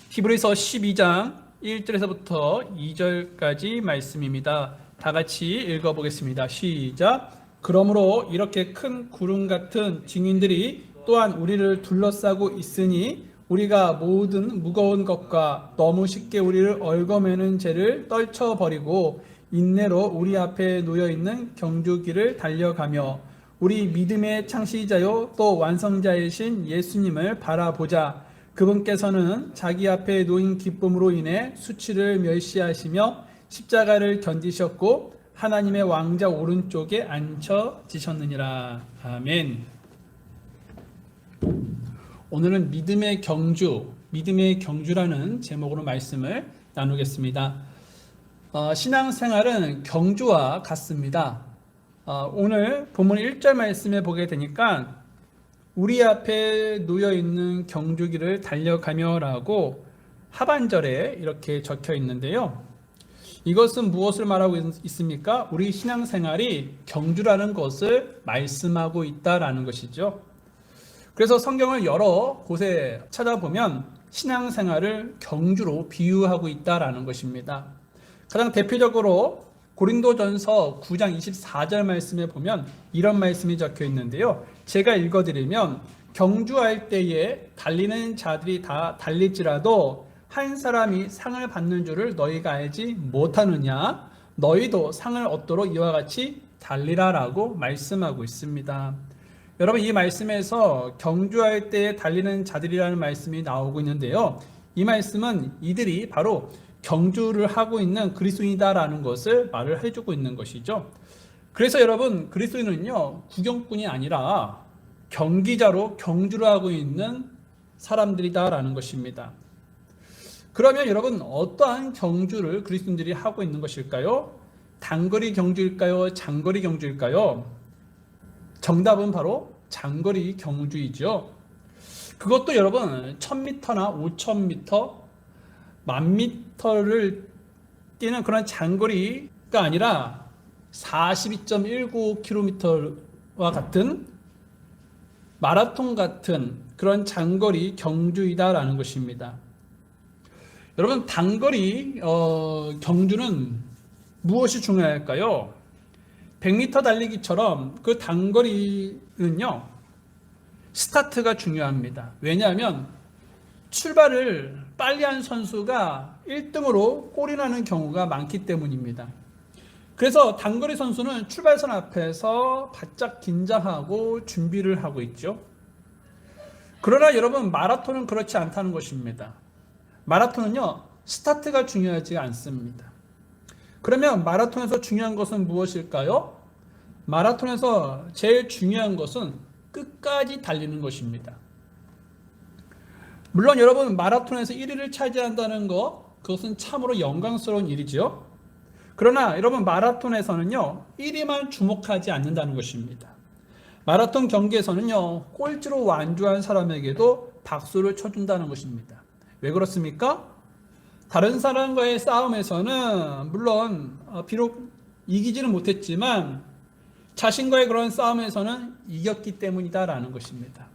히브리서 12장 1절에서부터 2절까지 말씀입니다. 다 같이 읽어보겠습니다. 시작. 그러므로 이렇게 큰 구름 같은 증인들이 또한 우리를 둘러싸고 있으니 우리가 모든 무거운 것과 너무 쉽게 우리를 얽어매는 죄를 떨쳐버리고 인내로 우리 앞에 놓여있는 경주길을 달려가며 우리 믿음의 창시자요 또 완성자이신 예수님을 바라보자. 그분께서는 자기 앞에 놓인 기쁨으로 인해 수치를 멸시하시며 십자가를 견디셨고 하나님의 왕자 오른쪽에 앉혀지셨느니라. 아멘. 오늘은 믿음의 경주라는 제목으로 말씀을 나누겠습니다. 신앙생활은 경주와 같습니다. 오늘 본문 1절 말씀에 보게 되니까 우리 앞에 놓여있는 경주길을 달려가며라고 하반절에 이렇게 적혀 있는데요. 이것은 무엇을 말하고 있습니까? 우리 신앙생활이 경주라는 것을 말씀하고 있다라는 것이죠. 그래서 성경을 여러 곳에 찾아보면 신앙생활을 경주로 비유하고 있다라는 것입니다. 가장 대표적으로 고린도전서 9장 24절 말씀에 보면 이런 말씀이 적혀 있는데요. 제가 읽어드리면 경주할 때에 달리는 자들이 다 달릴지라도 한 사람이 상을 받는 줄을 너희가 알지 못하느냐? 너희도 상을 얻도록 이와 같이 달리라라고 말씀하고 있습니다. 여러분, 이 말씀에서 경주할 때에 달리는 자들이라는 말씀이 나오고 있는데요. 이 말씀은 이들이 바로 경주를 하고 있는 그리스도인이다라는 것을 말을 해주고 있는 것이죠. 그래서 여러분, 그리스도인은요 구경꾼이 아니라 경기자로 경주를 하고 있는 사람들이다라는 것입니다. 그러면 여러분, 어떠한 경주를 그리스도인들이 하고 있는 것일까요? 단거리 경주일까요? 장거리 경주일까요? 정답은 바로 장거리 경주이죠. 그것도 여러분 1000m나 5000m, 10,000m를 뛰는 그런 장거리가 아니라 42.19km와 같은 마라톤 같은 그런 장거리 경주이다라는 것입니다. 여러분, 단거리 경주는 무엇이 중요할까요? 100m 달리기처럼 그 단거리는요 스타트가 중요합니다. 왜냐하면 출발을 빨리 한 선수가 1등으로 골이 나는 경우가 많기 때문입니다. 그래서 단거리 선수는 출발선 앞에서 바짝 긴장하고 준비를 하고 있죠. 그러나 여러분, 마라톤은 그렇지 않다는 것입니다. 마라톤은요 스타트가 중요하지 않습니다. 그러면 마라톤에서 중요한 것은 무엇일까요? 마라톤에서 제일 중요한 것은 끝까지 달리는 것입니다. 물론 여러분, 마라톤에서 1위를 차지한다는 것, 그것은 참으로 영광스러운 일이죠. 그러나 여러분, 마라톤에서는요 1위만 주목하지 않는다는 것입니다. 마라톤 경기에서는요 꼴찌로 완주한 사람에게도 박수를 쳐준다는 것입니다. 왜 그렇습니까? 다른 사람과의 싸움에서는 물론 비록 이기지는 못했지만 자신과의 그런 싸움에서는 이겼기 때문이다라는 것입니다.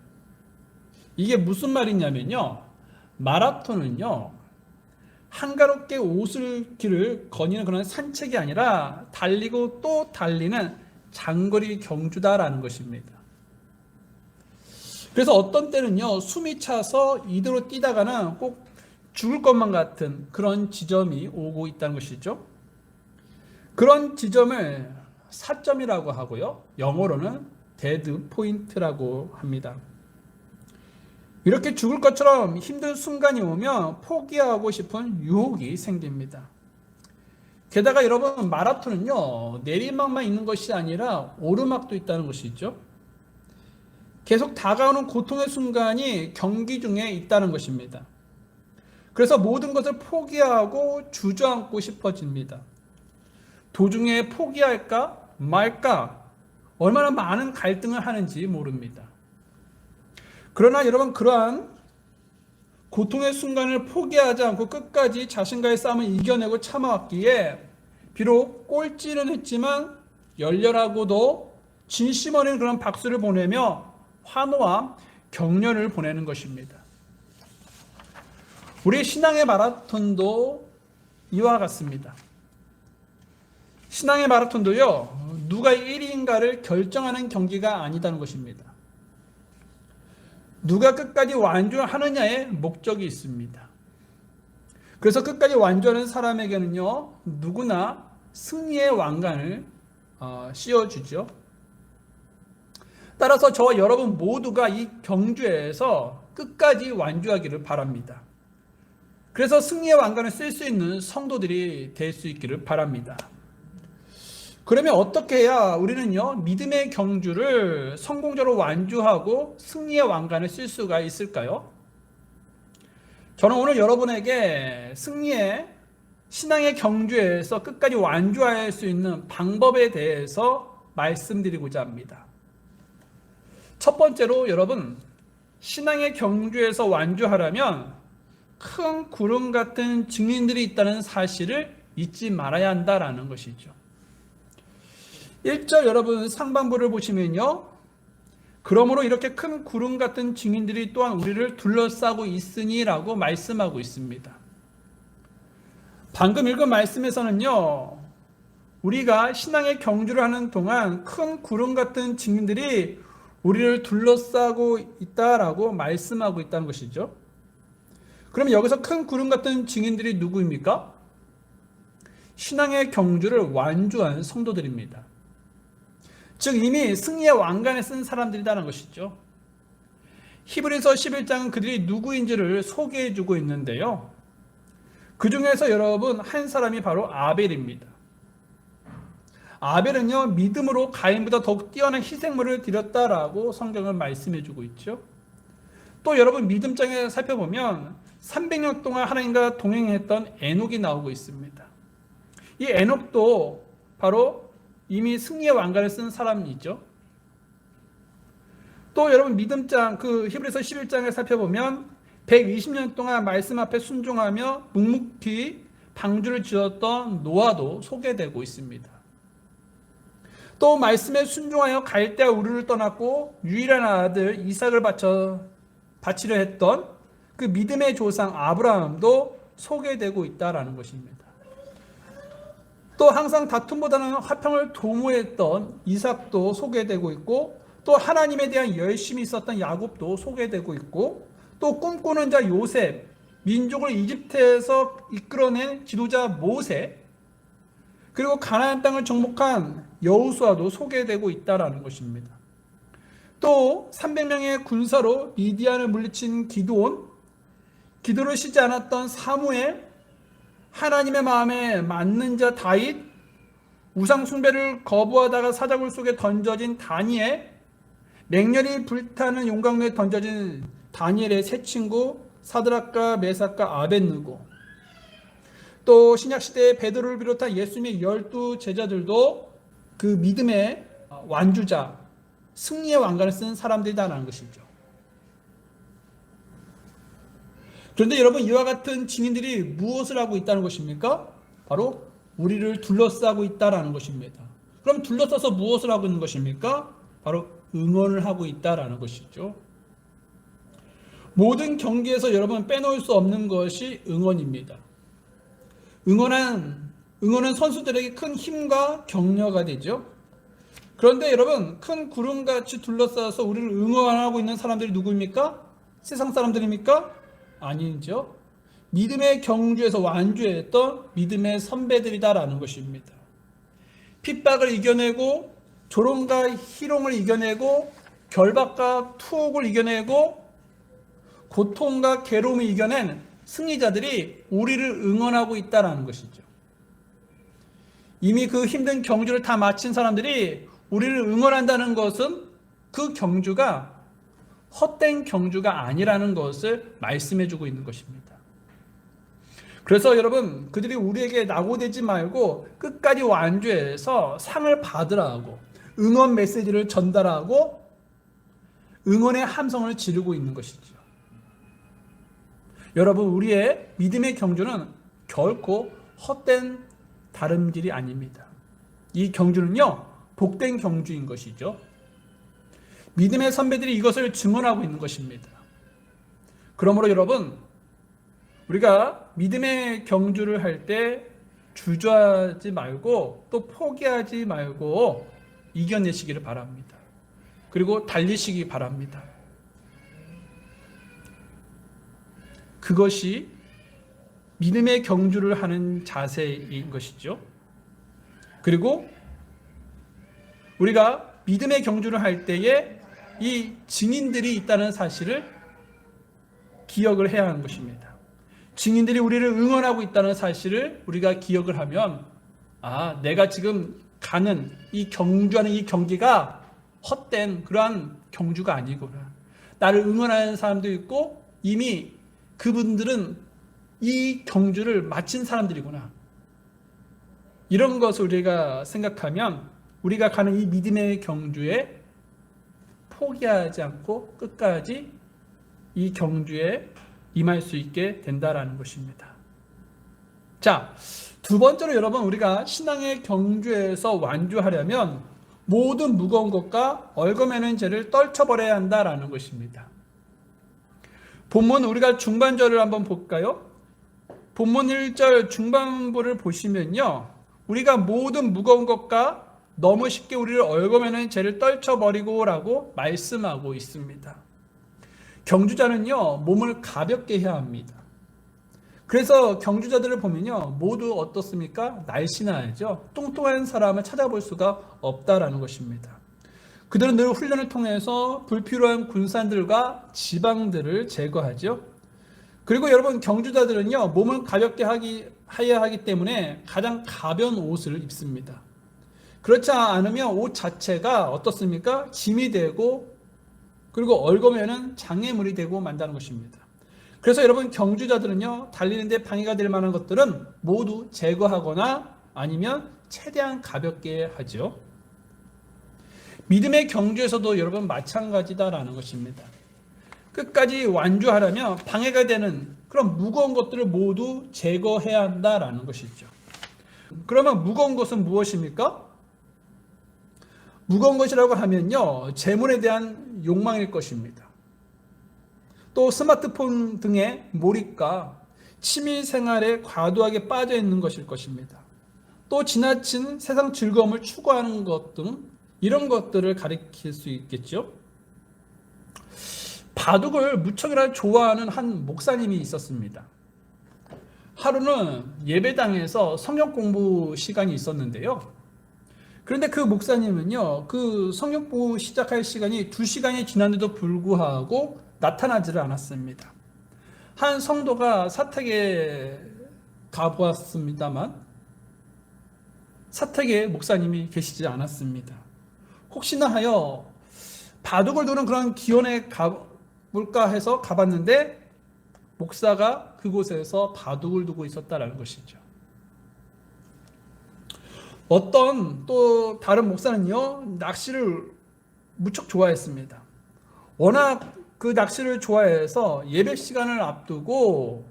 이게 무슨 말이냐면요, 마라톤은요 한가롭게 오슬길을 거니는 그런 산책이 아니라 달리고 또 달리는 장거리 경주다라는 것입니다. 그래서 어떤 때는요 숨이 차서 이대로 뛰다가는 꼭 죽을 것만 같은 그런 지점이 오고 있다는 것이죠. 그런 지점을 사점이라고 하고요, 영어로는 데드 포인트라고 합니다. 이렇게 죽을 것처럼 힘든 순간이 오면 포기하고 싶은 유혹이 생깁니다. 게다가 여러분, 마라톤은요 내리막만 있는 것이 아니라 오르막도 있다는 것이죠. 계속 다가오는 고통의 순간이 경기 중에 있다는 것입니다. 그래서 모든 것을 포기하고 주저앉고 싶어집니다. 도중에 포기할까 말까 얼마나 많은 갈등을 하는지 모릅니다. 그러나 여러분, 그러한 고통의 순간을 포기하지 않고 끝까지 자신과의 싸움을 이겨내고 참아왔기에 비록 꼴찌는 했지만 열렬하고도 진심 어린 그런 박수를 보내며 환호와 격려를 보내는 것입니다. 우리 신앙의 마라톤도 이와 같습니다. 신앙의 마라톤도요, 누가 1위인가를 결정하는 경기가 아니다는 것입니다. 누가 끝까지 완주하느냐에 목적이 있습니다. 그래서 끝까지 완주하는 사람에게는요, 누구나 승리의 왕관을 씌워주죠. 따라서 저와 여러분 모두가 이 경주에서 끝까지 완주하기를 바랍니다. 그래서 승리의 왕관을 쓸 수 있는 성도들이 될 수 있기를 바랍니다. 그러면 어떻게 해야 우리는요, 믿음의 경주를 성공적으로 완주하고 승리의 왕관을 쓸 수가 있을까요? 저는 오늘 여러분에게 승리의 신앙의 경주에서 끝까지 완주할 수 있는 방법에 대해서 말씀드리고자 합니다. 첫 번째로 여러분, 신앙의 경주에서 완주하려면 큰 구름 같은 증인들이 있다는 사실을 잊지 말아야 한다라는 것이죠. 1절 여러분 상반부를 보시면요, 그러므로 이렇게 큰 구름 같은 증인들이 또한 우리를 둘러싸고 있으니 라고 말씀하고 있습니다. 방금 읽은 말씀에서는요, 우리가 신앙의 경주를 하는 동안 큰 구름 같은 증인들이 우리를 둘러싸고 있다라고 말씀하고 있다는 것이죠. 그러면 여기서 큰 구름 같은 증인들이 누구입니까? 신앙의 경주를 완주한 성도들입니다. 즉 이미 승리의 왕관에 쓴 사람들이라는 것이죠. 히브리서 11장은 그들이 누구인지를 소개해주고 있는데요, 그 중에서 여러분 한 사람이 바로 아벨입니다. 아벨은요, 믿음으로 가인보다 더욱 뛰어난 희생물을 드렸다라고 성경은 말씀해주고 있죠. 또 여러분 믿음장에 살펴보면 300년 동안 하나님과 동행했던 에녹이 나오고 있습니다. 이 에녹도 바로 이미 승리의 왕관을 쓴 사람이죠. 또 여러분 믿음장 그 히브리서 11장을 살펴보면 120년 동안 말씀 앞에 순종하며 묵묵히 방주를 지었던 노아도 소개되고 있습니다. 또 말씀에 순종하여 갈대아 우르를 떠났고 유일한 아들 이삭을 바치려 했던 그 믿음의 조상 아브라함도 소개되고 있다라는 것입니다. 또 항상 다툼보다는 화평을 도모했던 이삭도 소개되고 있고, 또 하나님에 대한 열심이 있었던 야곱도 소개되고 있고, 또 꿈꾸는 자 요셉, 민족을 이집트에서 이끌어낸 지도자 모세, 그리고 가나안 땅을 정복한 여호수아도 소개되고 있다라는 것입니다. 또 300명의 군사로 미디안을 물리친 기드온, 기도를 쉬지 않았던 사무엘, 하나님의 마음에 맞는 자 다윗, 우상 숭배를 거부하다가 사자굴 속에 던져진 다니엘, 맹렬히 불타는 용광로에 던져진 다니엘의 세 친구 사드락과 메삭과 아벳느고, 또 신약시대의 베드로를 비롯한 예수님의 12 제자들도 그 믿음의 완주자, 승리의 왕관을 쓴 사람들이다라는 것이죠. 그런데 여러분 이와 같은 증인들이 무엇을 하고 있다는 것입니까? 바로 우리를 둘러싸고 있다라는 것입니다. 그럼 둘러싸서 무엇을 하고 있는 것입니까? 바로 응원을 하고 있다라는 것이죠. 모든 경기에서 여러분 빼놓을 수 없는 것이 응원입니다. 응원은 선수들에게 큰 힘과 격려가 되죠. 그런데 여러분 큰 구름같이 둘러싸서 우리를 응원하고 있는 사람들이 누구입니까? 세상 사람들입니까? 아니죠. 믿음의 경주에서 완주했던 믿음의 선배들이다라는 것입니다. 핍박을 이겨내고 조롱과 희롱을 이겨내고 결박과 투옥을 이겨내고 고통과 괴로움을 이겨낸 승리자들이 우리를 응원하고 있다는 것이죠. 이미 그 힘든 경주를 다 마친 사람들이 우리를 응원한다는 것은 그 경주가 헛된 경주가 아니라는 것을 말씀해주고 있는 것입니다. 그래서 여러분 그들이 우리에게 낙오되지 말고 끝까지 완주해서 상을 받으라고 응원 메시지를 전달하고 응원의 함성을 지르고 있는 것이죠. 여러분 우리의 믿음의 경주는 결코 헛된 다름질이 아닙니다. 이 경주는요 복된 경주인 것이죠. 믿음의 선배들이 이것을 증언하고 있는 것입니다. 그러므로 여러분 우리가 믿음의 경주를 할 때 주저하지 말고 또 포기하지 말고 이겨내시기를 바랍니다. 그리고 달리시기 바랍니다. 그것이 믿음의 경주를 하는 자세인 것이죠. 그리고 우리가 믿음의 경주를 할 때에 이 증인들이 있다는 사실을 기억을 해야 하는 것입니다. 증인들이 우리를 응원하고 있다는 사실을 우리가 기억을 하면, 아, 내가 지금 가는 이 경주하는 이 경기가 헛된 그러한 경주가 아니구나. 나를 응원하는 사람도 있고 이미 그분들은 이 경주를 마친 사람들이구나. 이런 것을 우리가 생각하면 우리가 가는 이 믿음의 경주에 포기하지 않고 끝까지 이 경주에 임할 수 있게 된다라는 것입니다. 자, 두 번째로 여러분, 우리가 신앙의 경주에서 완주하려면 모든 무거운 것과 얽어매는 죄를 떨쳐버려야 한다라는 것입니다. 본문 우리가 중반절을 한번 볼까요? 본문 1절 중반부를 보시면요, 우리가 모든 무거운 것과 너무 쉽게 우리를 얽어매는 죄를 떨쳐버리고 라고 말씀하고 있습니다. 경주자는요, 몸을 가볍게 해야 합니다. 그래서 경주자들을 보면요, 모두 어떻습니까? 날씬하죠. 뚱뚱한 사람을 찾아볼 수가 없다라는 것입니다. 그들은 늘 훈련을 통해서 불필요한 군산들과 지방들을 제거하죠. 그리고 여러분, 경주자들은요, 몸을 가볍게 해야 하기 때문에 가장 가벼운 옷을 입습니다. 그렇지 않으면 옷 자체가 어떻습니까? 짐이 되고 그리고 얽으면은 장애물이 되고 만다는 것입니다. 그래서 여러분, 경주자들은요, 달리는데 방해가 될 만한 것들은 모두 제거하거나 아니면 최대한 가볍게 하죠. 믿음의 경주에서도 여러분 마찬가지다라는 것입니다. 끝까지 완주하려면 방해가 되는 그런 무거운 것들을 모두 제거해야 한다라는 것이죠. 그러면 무거운 것은 무엇입니까? 무거운 것이라고 하면요, 재물에 대한 욕망일 것입니다. 또 스마트폰 등의 몰입과 취미생활에 과도하게 빠져 있는 것일 것입니다. 또 지나친 세상 즐거움을 추구하는 것 등 이런 것들을 가리킬 수 있겠죠. 바둑을 무척이나 좋아하는 한 목사님이 있었습니다. 하루는 예배당에서 성경 공부 시간이 있었는데요. 그런데 그 목사님은요, 그 성경 공부 시작할 시간이 2시간이 지났는데도 불구하고 나타나지를 않았습니다. 한 성도가 사택에 가보았습니다만 사택에 목사님이 계시지 않았습니다. 혹시나 하여 바둑을 두는 그런 기원에 가볼까 해서 가봤는데 목사가 그곳에서 바둑을 두고 있었다라는 것이죠. 어떤 또 다른 목사는요, 낚시를 무척 좋아했습니다. 워낙 그 낚시를 좋아해서 예배 시간을 앞두고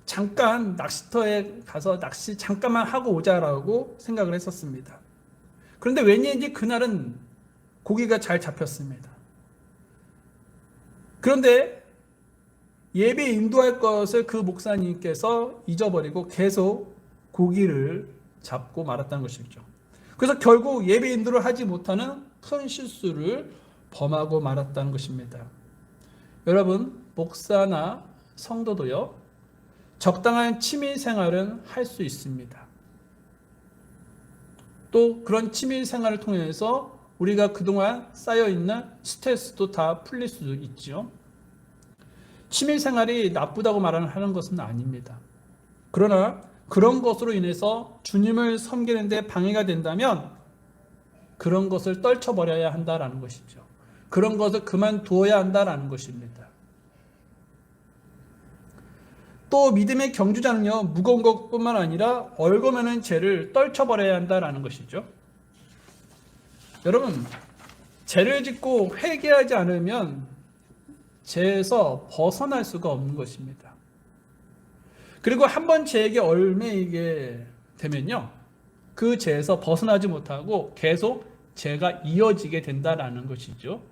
잠깐 낚시터에 가서 낚시 잠깐만 하고 오자라고 생각을 했었습니다. 그런데 왠지 그날은 고기가 잘 잡혔습니다. 그런데 예배 인도할 것을 그 목사님께서 잊어버리고 계속 고기를 잡고 말았다는 것이죠. 그래서 결국 예배 인도를 하지 못하는 큰 실수를 범하고 말았다는 것입니다. 여러분, 목사나 성도도요, 적당한 취미 생활은 할 수 있습니다. 또 그런 취미 생활을 통해서 우리가 그동안 쌓여있는 스트레스도 다 풀릴 수 있죠. 취미 생활이 나쁘다고 말하는 것은 아닙니다. 그러나 그런 것으로 인해서 주님을 섬기는 데 방해가 된다면 그런 것을 떨쳐버려야 한다라는 것이죠. 그런 것을 그만두어야 한다라는 것입니다. 또 믿음의 경주자는요, 무거운 것뿐만 아니라 얽어매는 죄를 떨쳐버려야 한다라는 것이죠. 여러분, 죄를 짓고 회개하지 않으면 죄에서 벗어날 수가 없는 것입니다. 그리고 한번 죄에게 얽매이게 되면요, 그 죄에서 벗어나지 못하고 계속 죄가 이어지게 된다는 것이죠.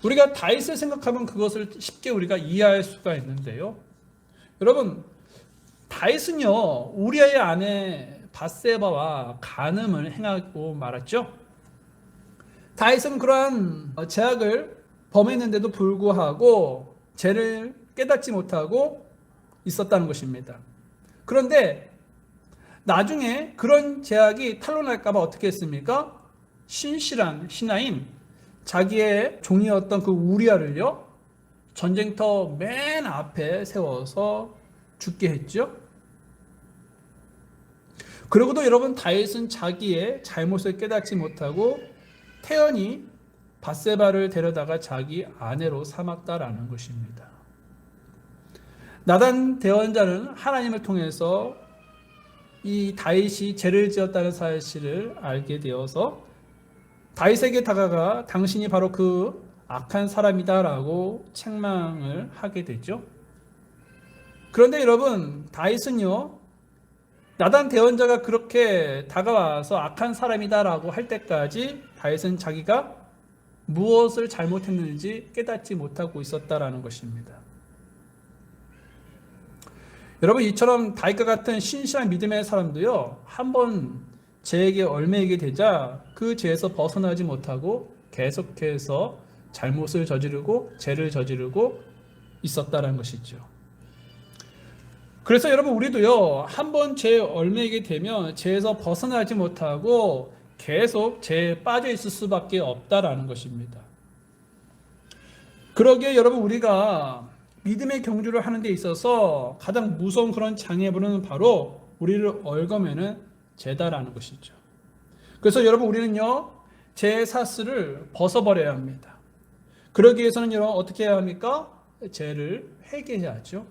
우리가 다윗을 생각하면 그것을 쉽게 우리가 이해할 수가 있는데요. 여러분, 다윗은요 우리아의 아내 밧세바와 간음을 행하고 말았죠. 다윗은 그러한 죄악을 범했는데도 불구하고 죄를 깨닫지 못하고 있었다는 것입니다. 그런데 나중에 그런 죄악이 탄로날까봐 어떻게 했습니까? 신실한 신하인 자기의 종이었던 그 우리아를요 전쟁터 맨 앞에 세워서 죽게 했죠. 그러고도 여러분, 다윗은 자기의 잘못을 깨닫지 못하고 태연히 밧세바를 데려다가 자기 아내로 삼았다라는 것입니다. 나단 대원자는 하나님을 통해서 이 다윗이 죄를 지었다는 사실을 알게 되어서 다윗에게 다가가 당신이 바로 그 악한 사람이다라고 책망을 하게 되죠. 그런데 여러분, 다윗은요 나단 대원자가 그렇게 다가와서 악한 사람이다라고 할 때까지 다윗은 자기가 무엇을 잘못했는지 깨닫지 못하고 있었다라는 것입니다. 여러분, 이처럼 다윗과 같은 신실한 믿음의 사람도요 한번 죄에게 얽매이게 되자 그 죄에서 벗어나지 못하고 계속해서 잘못을 저지르고 죄를 저지르고 있었다는 것이죠. 그래서 여러분, 우리도요 한번 죄에 얽매이게 되면 죄에서 벗어나지 못하고 계속 죄에 빠져 있을 수밖에 없다라는 것입니다. 그러기에 여러분, 우리가 믿음의 경주를 하는 데 있어서 가장 무서운 그런 장애물은 바로 우리를 얽어매는 죄다라는 것이죠. 그래서 여러분, 우리는요 죄의 사슬을 벗어버려야 합니다. 그러기 위해서는 여러분 어떻게 해야 합니까? 죄를 회개해야죠.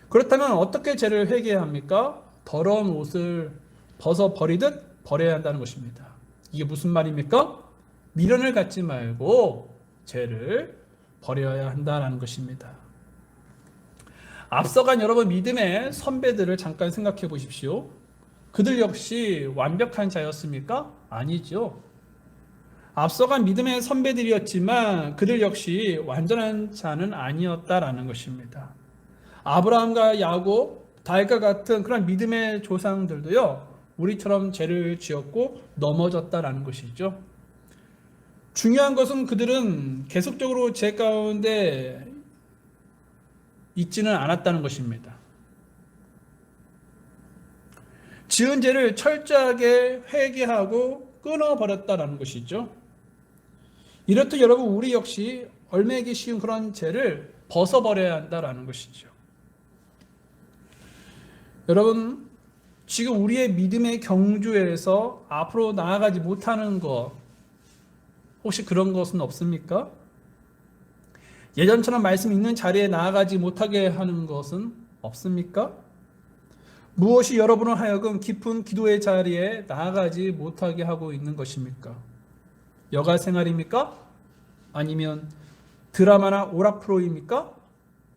그렇다면 어떻게 죄를 회개해야 합니까? 더러운 옷을 벗어버리듯 버려야 한다는 것입니다. 이게 무슨 말입니까? 미련을 갖지 말고 죄를 버려야 한다는 것입니다. 앞서간 여러분 믿음의 선배들을 잠깐 생각해 보십시오. 그들 역시 완벽한 자였습니까? 아니죠. 앞서간 믿음의 선배들이었지만 그들 역시 완전한 자는 아니었다라는 것입니다. 아브라함과 야곱, 다윗과 같은 그런 믿음의 조상들도요 우리처럼 죄를 지었고 넘어졌다라는 것이죠. 중요한 것은 그들은 계속적으로 죄 가운데 있지는 않았다는 것입니다. 지은 죄를 철저하게 회개하고 끊어버렸다는 것이죠. 이렇듯 여러분, 우리 역시 얽매이기 쉬운 그런 죄를 벗어버려야 한다는 것이죠. 여러분, 지금 우리의 믿음의 경주에서 앞으로 나아가지 못하는 것, 혹시 그런 것은 없습니까? 예전처럼 말씀 있는 자리에 나아가지 못하게 하는 것은 없습니까? 무엇이 여러분을 하여금 깊은 기도의 자리에 나아가지 못하게 하고 있는 것입니까? 여가 생활입니까? 아니면 드라마나 오락 프로입니까?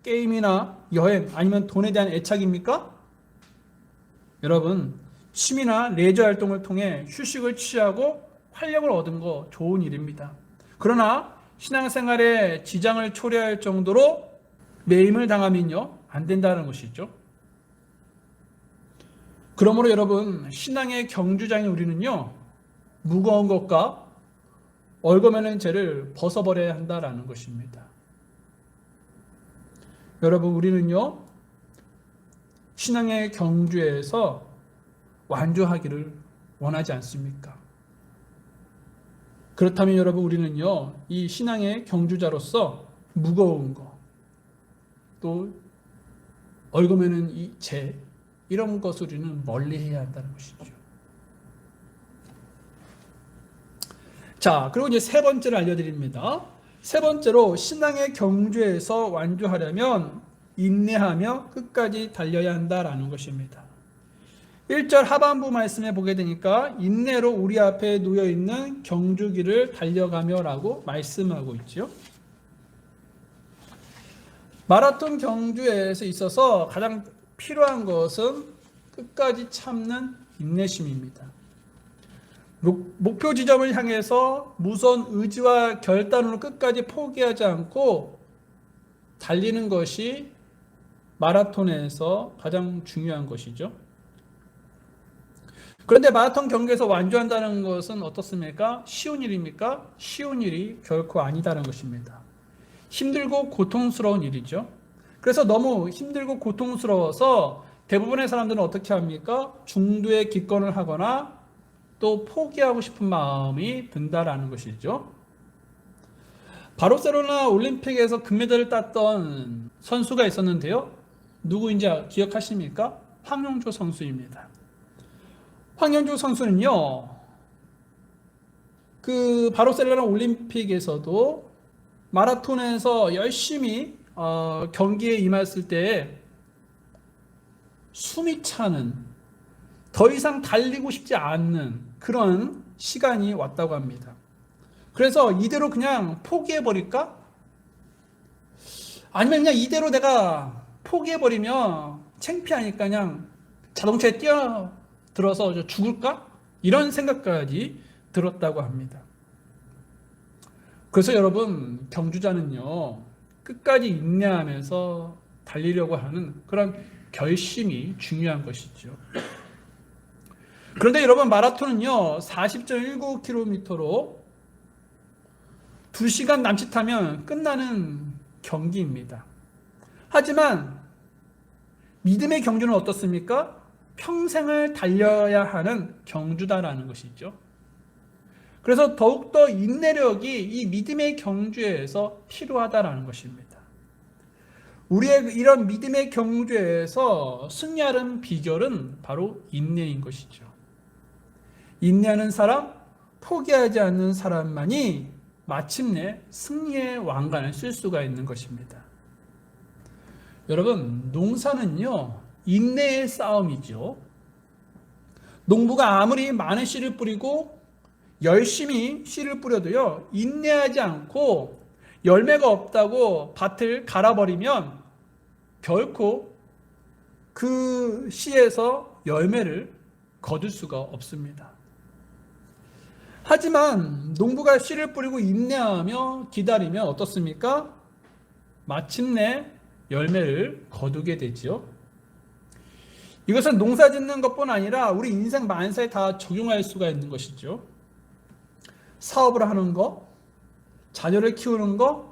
게임이나 여행, 아니면 돈에 대한 애착입니까? 여러분, 취미나 레저 활동을 통해 휴식을 취하고 활력을 얻은 거 좋은 일입니다. 그러나 신앙생활에 지장을 초래할 정도로 매임을 당하면요 안 된다는 것이죠. 그러므로 여러분, 신앙의 경주장인 우리는요 무거운 것과 얽어매는 죄를 벗어버려야 한다라는 것입니다. 여러분, 우리는요 신앙의 경주에서 완주하기를 원하지 않습니까? 그렇다면 여러분, 우리는요 이 신앙의 경주자로서 무거운 것, 또 얽어매는 이 죄, 이런 것을 우리는 멀리해야 한다는 것이죠. 자, 그리고 이제 세 번째를 알려드립니다. 세 번째로, 신앙의 경주에서 완주하려면 인내하며 끝까지 달려야 한다라는 것입니다. 1절 하반부 말씀에 보게 되니까 인내로 우리 앞에 놓여있는 경주기를 달려가며 라고 말씀하고 있죠. 마라톤 경주에서 있어서 가장 필요한 것은 끝까지 참는 인내심입니다. 목표 지점을 향해서 무서운 의지와 결단으로 끝까지 포기하지 않고 달리는 것이 마라톤에서 가장 중요한 것이죠. 그런데 마라톤 경기에서 완주한다는 것은 어떻습니까? 쉬운 일입니까? 쉬운 일이 결코 아니다는 것입니다. 힘들고 고통스러운 일이죠. 그래서 너무 힘들고 고통스러워서 대부분의 사람들은 어떻게 합니까? 중도에 기권을 하거나 또 포기하고 싶은 마음이 든다라는 것이죠. 바르셀로나 올림픽에서 금메달을 땄던 선수가 있었는데요. 누구인지 기억하십니까? 황영조 선수입니다. 황영조 선수는요, 그 바르셀로나 올림픽에서도 마라톤에서 열심히 경기에 임했을 때 숨이 차는, 더 이상 달리고 싶지 않는 그런 시간이 왔다고 합니다. 그래서 이대로 그냥 포기해버릴까? 아니면 그냥 이대로 내가 포기해버리면 창피하니까 그냥 자동차에 뛰어들어서 죽을까? 이런 생각까지 들었다고 합니다. 그래서 여러분, 경주자는요, 끝까지 인내하면서 달리려고 하는 그런 결심이 중요한 것이죠. 그런데 여러분, 마라톤은요 40.19km로 2시간 남짓하면 끝나는 경기입니다. 하지만 믿음의 경주는 어떻습니까? 평생을 달려야 하는 경주다라는 것이죠. 그래서 더욱더 인내력이 이 믿음의 경주에서 필요하다라는 것입니다. 우리의 이런 믿음의 경주에서 승리하는 비결은 바로 인내인 것이죠. 인내하는 사람, 포기하지 않는 사람만이 마침내 승리의 왕관을 쓸 수가 있는 것입니다. 여러분, 농사는요, 인내의 싸움이죠. 농부가 아무리 많은 씨를 뿌리고 열심히 씨를 뿌려도요, 인내하지 않고 열매가 없다고 밭을 갈아버리면 결코 그 씨에서 열매를 거둘 수가 없습니다. 하지만 농부가 씨를 뿌리고 인내하며 기다리면 어떻습니까? 마침내 열매를 거두게 되지요. 이것은 농사 짓는 것뿐 아니라 우리 인생 만사에 다 적용할 수가 있는 것이죠. 사업을 하는 것, 자녀를 키우는 것,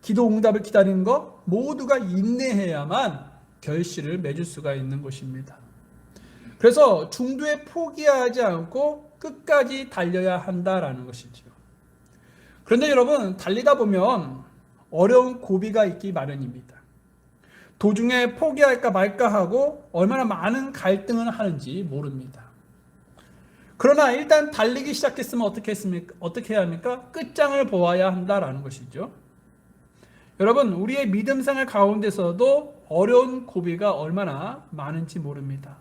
기도 응답을 기다리는 것, 모두가 인내해야만 결실을 맺을 수가 있는 것입니다. 그래서 중도에 포기하지 않고 끝까지 달려야 한다라는 것이죠. 그런데 여러분, 달리다 보면 어려운 고비가 있기 마련입니다. 도중에 포기할까 말까 하고 얼마나 많은 갈등을 하는지 모릅니다. 그러나 일단 달리기 시작했으면 어떻게 해야 합니까? 끝장을 보아야 한다라는 것이죠. 여러분, 우리의 믿음 생활 가운데서도 어려운 고비가 얼마나 많은지 모릅니다.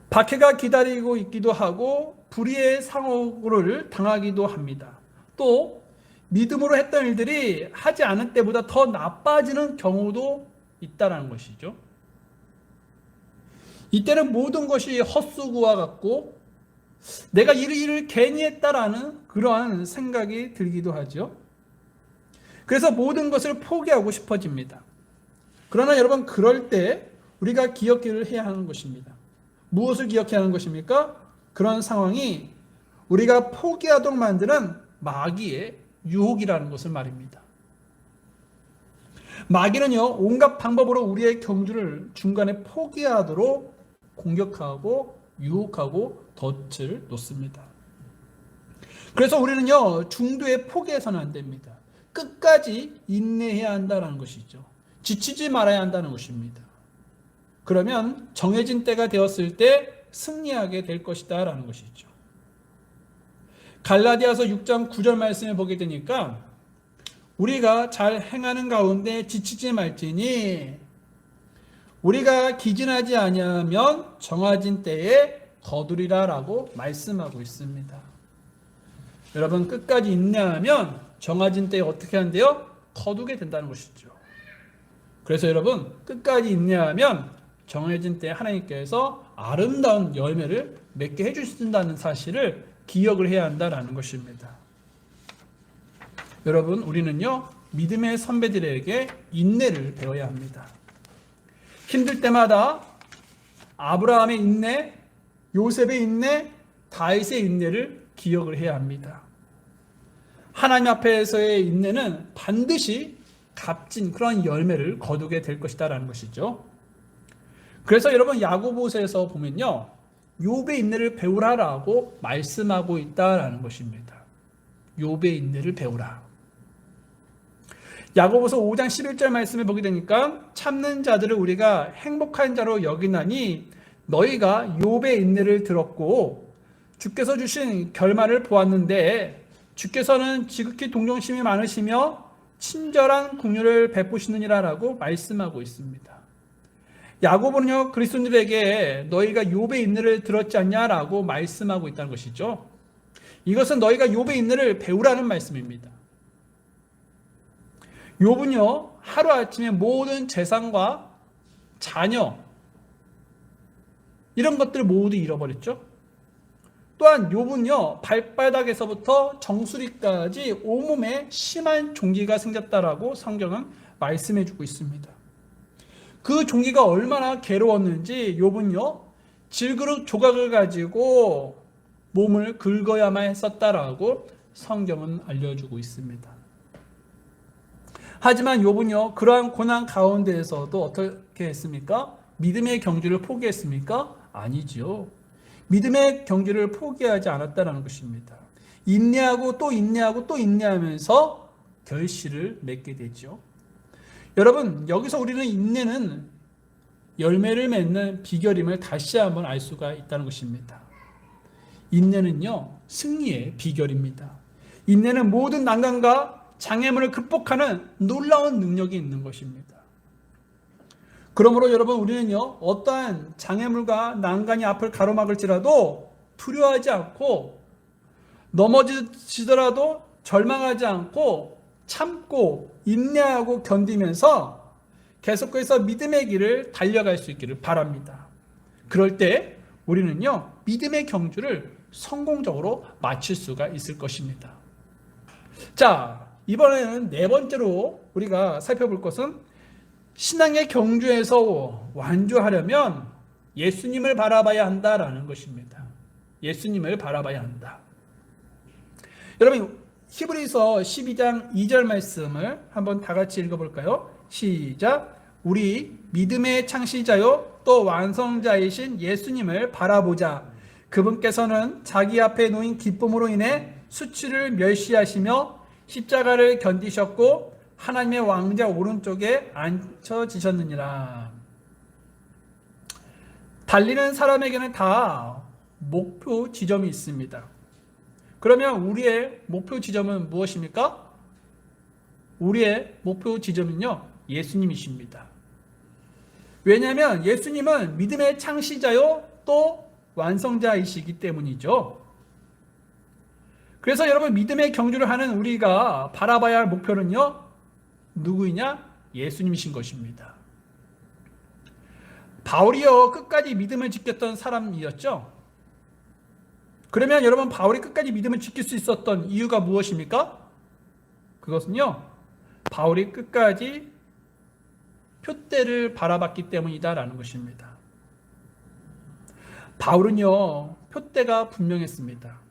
박해가 기다리고 있기도 하고 불의의 상혹을 당하기도 합니다. 또 믿음으로 했던 일들이 하지 않은 때보다 더 나빠지는 경우도 있다는 것이죠. 이때는 모든 것이 헛수고와 같고 내가 이 일을 괜히 했다라는 그러한 생각이 들기도 하죠. 그래서 모든 것을 포기하고 싶어집니다. 그러나 여러분, 그럴 때 우리가 기억을 해야 하는 것입니다. 무엇을 기억해야 하는 것입니까? 그런 상황이 우리가 포기하도록 만드는 마귀의 유혹이라는 것을 말입니다. 마귀는요, 온갖 방법으로 우리의 경주를 중간에 포기하도록 공격하고 유혹하고 덫을 놓습니다. 그래서 우리는요, 중도에 포기해서는 안 됩니다. 끝까지 인내해야 한다는 것이죠. 지치지 말아야 한다는 것입니다. 그러면 정해진 때가 되었을 때 승리하게 될 것이다 라는 것이죠. 갈라디아서 6장 9절 말씀을 보게 되니까 우리가 잘 행하는 가운데 지치지 말지니 우리가 기진하지 아니하면 정해진 때에 거두리라 라고 말씀하고 있습니다. 여러분, 끝까지 인내하면 정해진 때에 어떻게 한대요? 거두게 된다는 것이죠. 그래서 여러분, 끝까지 인내하면 정해진 때에 하나님께서 아름다운 열매를 맺게 해주신다는 사실을 기억을 해야 한다는 것입니다. 여러분, 우리는요, 믿음의 선배들에게 인내를 배워야 합니다. 힘들 때마다 아브라함의 인내, 요셉의 인내, 다윗의 인내를 기억을 해야 합니다. 하나님 앞에서의 인내는 반드시 값진 그런 열매를 거두게 될 것이다라는 것이죠. 그래서 여러분 야고보서에서 보면요, 욥의 인내를 배우라라고 말씀하고 있다라는 것입니다. 욥의 인내를 배우라. 야고보서 5장 11절 말씀을 보게 되니까 참는 자들을 우리가 행복한 자로 여기나니 너희가 욥의 인내를 들었고 주께서 주신 결말을 보았는데 주께서는 지극히 동정심이 많으시며 친절한 긍휼을 베푸시느니라라고 말씀하고 있습니다. 야고보는요, 그리스도인들에게 너희가 욥의 인내를 들었지 않냐라고 말씀하고 있다는 것이죠. 이것은 너희가 욥의 인내를 배우라는 말씀입니다. 욥은요, 하루아침에 모든 재산과 자녀 이런 것들을 모두 잃어버렸죠. 또한 욥은요, 발바닥에서부터 정수리까지 온몸에 심한 종기가 생겼다라고 성경은 말씀해 주고 있습니다. 그 종기가 얼마나 괴로웠는지 욥은요, 질그릇 조각을 가지고 몸을 긁어야만 했었다라고 성경은 알려주고 있습니다. 하지만 욥은요, 그러한 고난 가운데에서도 어떻게 했습니까? 믿음의 경주를 포기했습니까? 아니죠. 믿음의 경주를 포기하지 않았다는 것입니다. 인내하고 또 인내하고 또 인내하면서 결실을 맺게 되죠. 여러분, 여기서 우리는 인내는 열매를 맺는 비결임을 다시 한번 알 수가 있다는 것입니다. 인내는요, 승리의 비결입니다. 인내는 모든 난관과 장애물을 극복하는 놀라운 능력이 있는 것입니다. 그러므로 여러분, 우리는요, 어떠한 장애물과 난간이 앞을 가로막을지라도 두려워하지 않고 넘어지더라도 절망하지 않고 참고 인내하고 견디면서 계속해서 믿음의 길을 달려갈 수 있기를 바랍니다. 그럴 때 우리는요, 믿음의 경주를 성공적으로 마칠 수가 있을 것입니다. 자, 이번에는 네 번째로 우리가 살펴볼 것은 신앙의 경주에서 완주하려면 예수님을 바라봐야 한다라는 것입니다. 예수님을 바라봐야 한다. 여러분, 히브리서 12장 2절 말씀을 한번 다 같이 읽어볼까요? 시작. 우리 믿음의 창시자요 또 완성자이신 예수님을 바라보자. 그분께서는 자기 앞에 놓인 기쁨으로 인해 수치를 멸시하시며 십자가를 견디셨고 하나님의 왕자 오른쪽에 앉혀지셨느니라. 달리는 사람에게는 다 목표 지점이 있습니다. 그러면 우리의 목표 지점은 무엇입니까? 우리의 목표 지점은요, 예수님이십니다. 왜냐하면 예수님은 믿음의 창시자요 또 완성자이시기 때문이죠. 그래서 여러분, 믿음의 경주를 하는 우리가 바라봐야 할 목표는요, 누구이냐? 예수님이신 것입니다. 바울이요, 끝까지 믿음을 지켰던 사람이었죠. 그러면 여러분, 바울이 끝까지 믿음을 지킬 수 있었던 이유가 무엇입니까? 그것은요, 바울이 끝까지 표대를 바라봤기 때문이다라는 것입니다. 바울은요, 표대가 분명했습니다.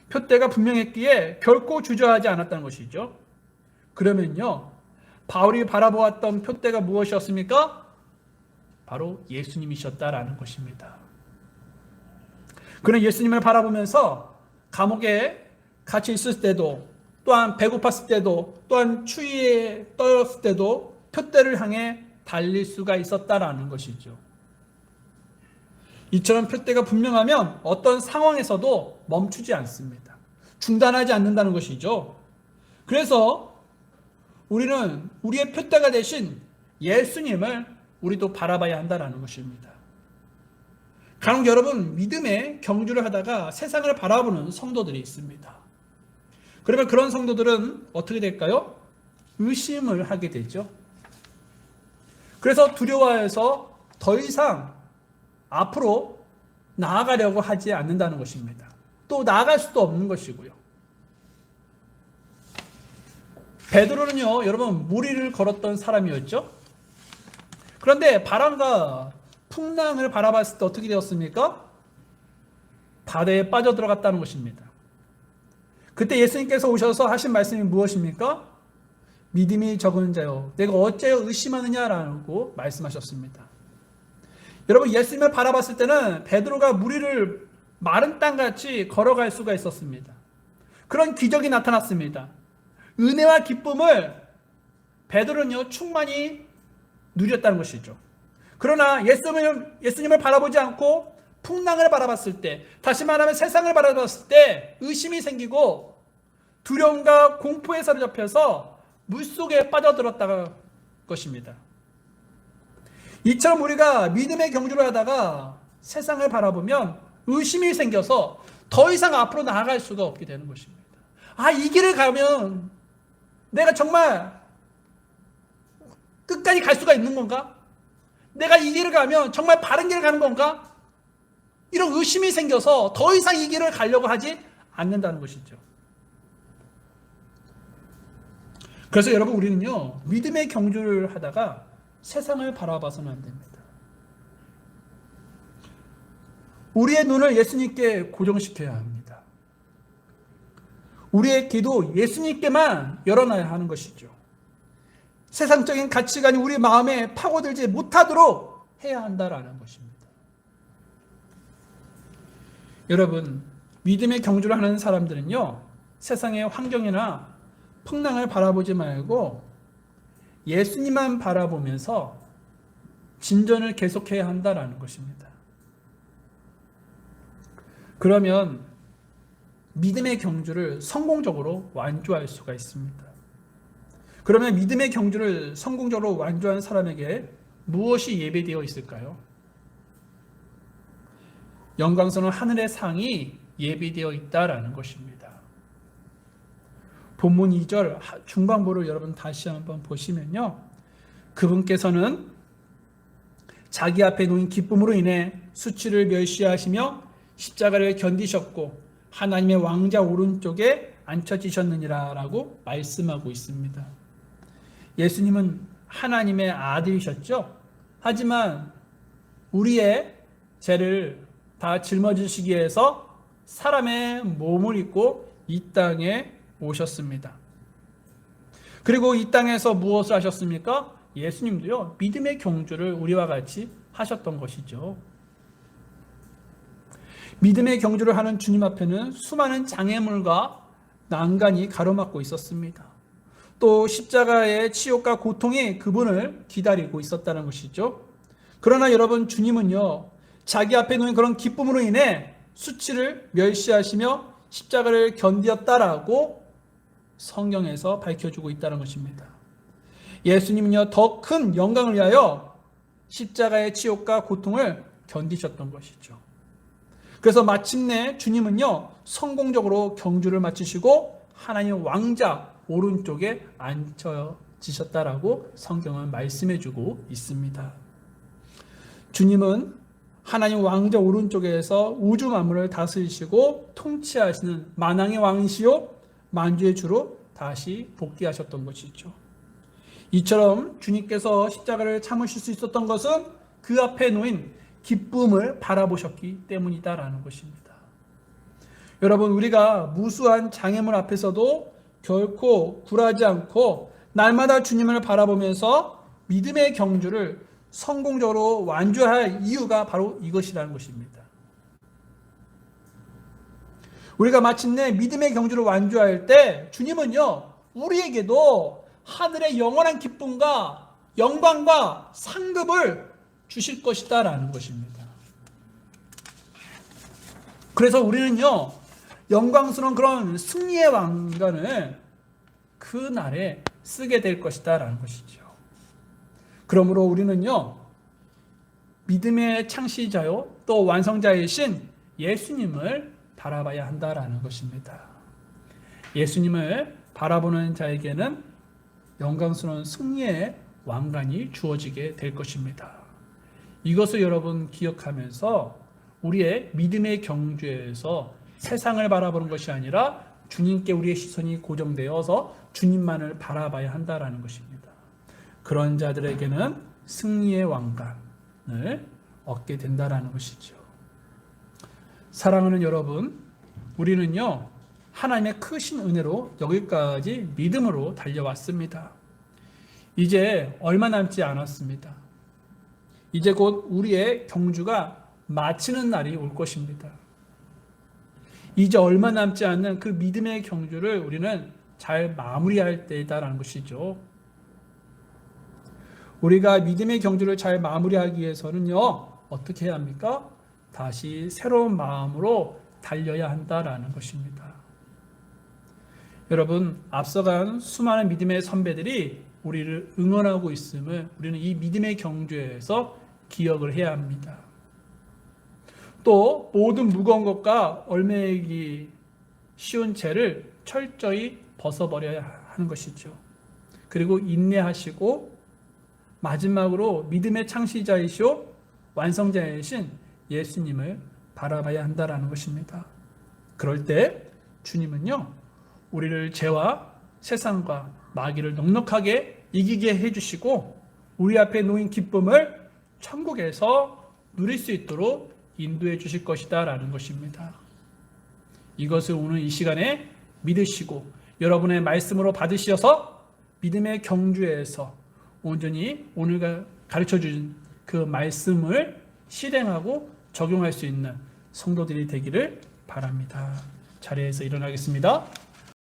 표대가 분명했기에 결코 주저하지 않았다는 것이죠. 그러면요, 바울이 바라보았던 표대가 무엇이었습니까? 바로 예수님이셨다라는 것입니다. 그는 예수님을 바라보면서 감옥에 갇혀 있을 때도, 또한 배고팠을 때도, 또한 추위에 떨었을 때도 표대를 향해 달릴 수가 있었다라는 것이죠. 이처럼 표대가 분명하면 어떤 상황에서도 멈추지 않습니다. 중단하지 않는다는 것이죠. 그래서 우리는 우리의 표대가 되신 예수님을 우리도 바라봐야 한다는 것입니다. 간혹 여러분, 믿음의 경주를 하다가 세상을 바라보는 성도들이 있습니다. 그러면 그런 성도들은 어떻게 될까요? 의심을 하게 되죠. 그래서 두려워해서 더 이상 앞으로 나아가려고 하지 않는다는 것입니다. 또 나아갈 수도 없는 것이고요. 베드로는요, 여러분 물 위를 걸었던 사람이었죠. 그런데 바람과 풍랑을 바라봤을 때 어떻게 되었습니까? 바다에 빠져들어갔다는 것입니다. 그때 예수님께서 오셔서 하신 말씀이 무엇입니까? 믿음이 적은 자여, 내가 어째여 의심하느냐라고 말씀하셨습니다. 여러분, 예수님을 바라봤을 때는 베드로가 물 위를 마른 땅같이 걸어갈 수가 있었습니다. 그런 기적이 나타났습니다. 은혜와 기쁨을 베드로는요, 충만히 누렸다는 것이죠. 그러나 예수님을 바라보지 않고 풍랑을 바라봤을 때, 다시 말하면 세상을 바라봤을 때 의심이 생기고 두려움과 공포에 사로잡혀서 물속에 빠져들었다는 것입니다. 이처럼 우리가 믿음의 경주를 하다가 세상을 바라보면 의심이 생겨서 더 이상 앞으로 나아갈 수가 없게 되는 것입니다. 이 길을 가면 내가 정말 끝까지 갈 수가 있는 건가? 내가 이 길을 가면 정말 바른 길을 가는 건가? 이런 의심이 생겨서 더 이상 이 길을 가려고 하지 않는다는 것이죠. 그래서 여러분, 우리는요, 믿음의 경주를 하다가 세상을 바라봐서는 안 됩니다. 우리의 눈을 예수님께 고정시켜야 합니다. 우리의 귀도 예수님께만 열어놔야 하는 것이죠. 세상적인 가치관이 우리 마음에 파고들지 못하도록 해야 한다라는 것입니다. 여러분, 믿음의 경주를 하는 사람들은요, 세상의 환경이나 풍랑을 바라보지 말고 예수님만 바라보면서 진전을 계속해야 한다라는 것입니다. 그러면 믿음의 경주를 성공적으로 완주할 수가 있습니다. 그러면 믿음의 경주를 성공적으로 완주한 사람에게 무엇이 예배되어 있을까요? 영광스러운 하늘의 상이 예비되어 있다라는 것입니다. 본문 2절 중반부를 여러분 다시 한번 보시면요, 그분께서는 자기 앞에 놓인 기쁨으로 인해 수치를 멸시하시며 십자가를 견디셨고 하나님의 왕자 오른쪽에 앉혀지셨느니라 라고 말씀하고 있습니다. 예수님은 하나님의 아들이셨죠. 하지만 우리의 죄를 다 짊어지시기 위해서 사람의 몸을 입고 이 땅에 오셨습니다. 그리고 이 땅에서 무엇을 하셨습니까? 예수님도요, 믿음의 경주를 우리와 같이 하셨던 것이죠. 믿음의 경주를 하는 주님 앞에는 수많은 장애물과 난간이 가로막고 있었습니다. 또 십자가의 치욕과 고통이 그분을 기다리고 있었다는 것이죠. 그러나 여러분, 주님은요, 자기 앞에 놓인 그런 기쁨으로 인해 수치를 멸시하시며 십자가를 견디었다라고 성경에서 밝혀주고 있다는 것입니다. 예수님은요, 더 큰 영광을 위하여 십자가의 치욕과 고통을 견디셨던 것이죠. 그래서 마침내 주님은요, 성공적으로 경주를 마치시고 하나님 왕자 오른쪽에 앉혀지셨다라고 성경은 말씀해주고 있습니다. 주님은 하나님 왕자 오른쪽에서 우주 만물을 다스리시고 통치하시는 만왕의 왕이시요 만주의 주로 다시 복귀하셨던 것이죠. 이처럼 주님께서 십자가를 참으실 수 있었던 것은 그 앞에 놓인 기쁨을 바라보셨기 때문이다라는 것입니다. 여러분, 우리가 무수한 장애물 앞에서도 결코 굴하지 않고 날마다 주님을 바라보면서 믿음의 경주를 성공적으로 완주할 이유가 바로 이것이라는 것입니다. 우리가 마침내 믿음의 경주를 완주할 때 주님은요, 우리에게도 하늘의 영원한 기쁨과 영광과 상급을 주실 것이다 라는 것입니다. 그래서 우리는요, 영광스러운 그런 승리의 왕관을 그 날에 쓰게 될 것이다 라는 것이죠. 그러므로 우리는요, 믿음의 창시자요 또 완성자이신 예수님을 바라봐야 한다라는 것입니다. 예수님을 바라보는 자에게는 영광스러운 승리의 왕관이 주어지게 될 것입니다. 이것을 여러분 기억하면서 우리의 믿음의 경주에서 세상을 바라보는 것이 아니라 주님께 우리의 시선이 고정되어서 주님만을 바라봐야 한다라는 것입니다. 그런 자들에게는 승리의 왕관을 얻게 된다라는 것이죠. 사랑하는 여러분, 우리는요 하나님의 크신 은혜로 여기까지 믿음으로 달려왔습니다. 이제 얼마 남지 않았습니다. 이제 곧 우리의 경주가 마치는 날이 올 것입니다. 이제 얼마 남지 않는 그 믿음의 경주를 우리는 잘 마무리할 때이다라는 것이죠. 우리가 믿음의 경주를 잘 마무리하기 위해서는요 어떻게 해야 합니까? 다시 새로운 마음으로 달려야 한다라는 것입니다. 여러분, 앞서간 수많은 믿음의 선배들이 우리를 응원하고 있음을 우리는 이 믿음의 경주에서 기억을 해야 합니다. 또 모든 무거운 것과 얽매이기 쉬운 죄를 철저히 벗어버려야 하는 것이죠. 그리고 인내하시고 마지막으로 믿음의 창시자이시오 완성자이신 예수님을 바라봐야 한다라는 것입니다. 그럴 때 주님은요 우리를 죄와 세상과 마귀를 넉넉하게 이기게 해주시고 우리 앞에 놓인 기쁨을 천국에서 누릴 수 있도록 인도해 주실 것이다 라는 것입니다. 이것을 오늘 이 시간에 믿으시고 여러분의 말씀으로 받으셔서 믿음의 경주에서 온전히 오늘 가르쳐 주신 그 말씀을 실행하고 적용할 수 있는 성도들이 되기를 바랍니다. 자리에서 일어나겠습니다.